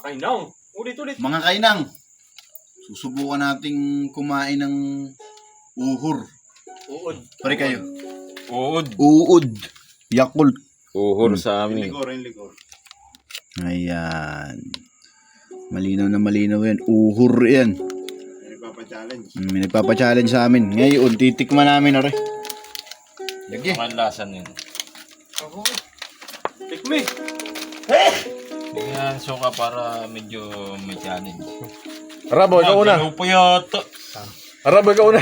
kainang. Ulit-ulit. Mga kainang, susubukan nating kumain ng uhur. Uod. Pare kayo. Uod. Uud. Yakult. Uhor sa amin. Yung ligor. Ayan. Malinaw na malinaw yan. Uhur yan. Nagpapa-challenge. May nagpapa-challenge sa amin. Ngayon, titikman namin, are. Lagi. Ang lasa nun. Ako. Tikmi. Tingnan suka para medyo may challenge. Arabo, ikaw una. Galaw pa yata. Arabo, ikaw una.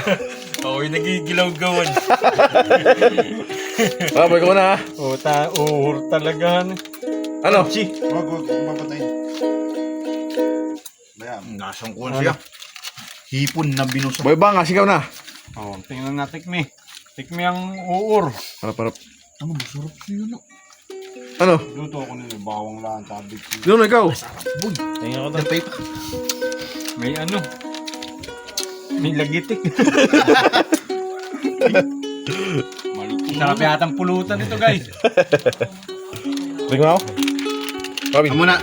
Ako'y nagigilaw-gawan. Arabo, ikaw una ha. Uhor talaga. Ano? Wag, mapatayin. Bayan. Nasangkuhan siya. Hipon na binusa. Boy Bang, sigaw na. Oh, tingnan na tikmi. Tikmi ang uur. Harap. Ano, masarap siya no? Ano? Luto ako nila, bawang lang, cabbage. Doon, ikaw. Tingnan ko na. Napay pa. May ano? May lagitik. Sarap yatang pulutan ito, guys. Tingnan ako. Robin. Amo na.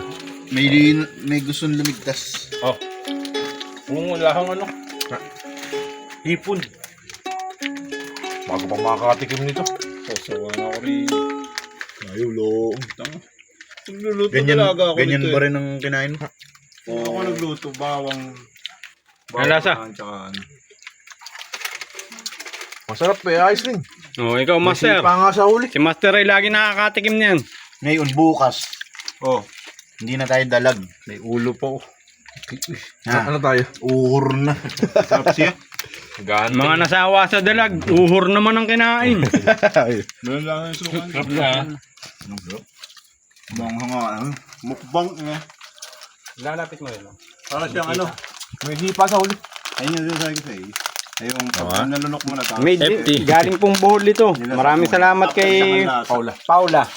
May gustong lumigtas. Oh. Kung wala kang ano. Hipon. Bago pa makakatikim nito. Sasawa na ako rin. Ayaw, loong. Nagluluto Ganyan, talaga ako ganyan nito ba rin ang kinain mo? Oo, ako nagluto, bawang. Ang lasa? Tsaka ano. Masarap eh, ayos din. Oh, ikaw, Master. Sipa nga sa huli. Si Master ay lagi nakakatikim niyan. Ngayon, bukas. Oh, Hindi na tayo dalag. May ulo po. Ha? Ano tayo? Uhur na. sarap siya. Mga nasawa sa dalag, uhor naman ang kinain. Meron lang yung sukan. Sarap na. Anong bro? Bang hanga. Mukbang eh. Lalapit mo rin. Para siyang ano. May hipa sa huli. Ayun yung sabi ko sa iyo. Ayun, pag nalunok mo na tapos. May galing pong bohol ito. Maraming salamat kay Paula.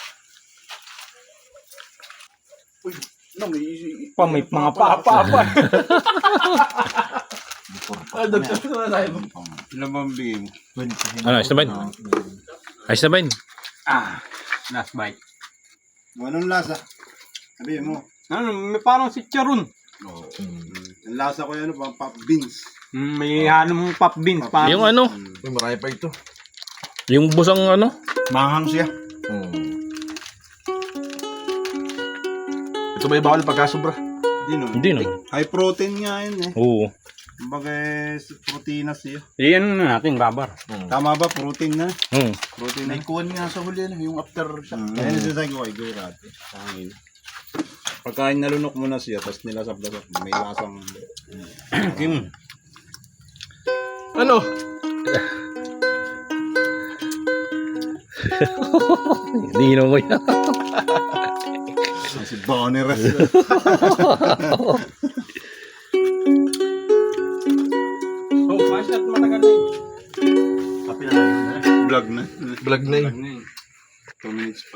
No, may May mga papa. Ilan ba ang bigay mo? Ano, ayos na ba yun? Ayos na ba yun? Last bite. Anong lasa? Sabihin mo. Ano, may parang si Charon. Oo. Ang lasa ko yan, ano, pop beans. May halong pop beans. Yung ano? Uy, marami pa ito. Yung busang ano? Manghang siya. Ito ba yung bawal pagkasobra? Hindi no. Hindi no. High protein nga yun eh. Oo. Kumbaga, protein siya. Iyan na natin, babar. Tama ba? Protein na. Protein na. May kuwan nga sa huli, ano, yung after siya. Ayun yung sasabi ko kay Gurate. Pangin. Pagkain nalunok mo na siya, tapos nilasap-lasap, may lasang... Kim. Ano? Hindi na ko yan. Si Bonnie Res. So, masyat matagal na yun. Vlog na. Vlog na yun. 2 minutes pa.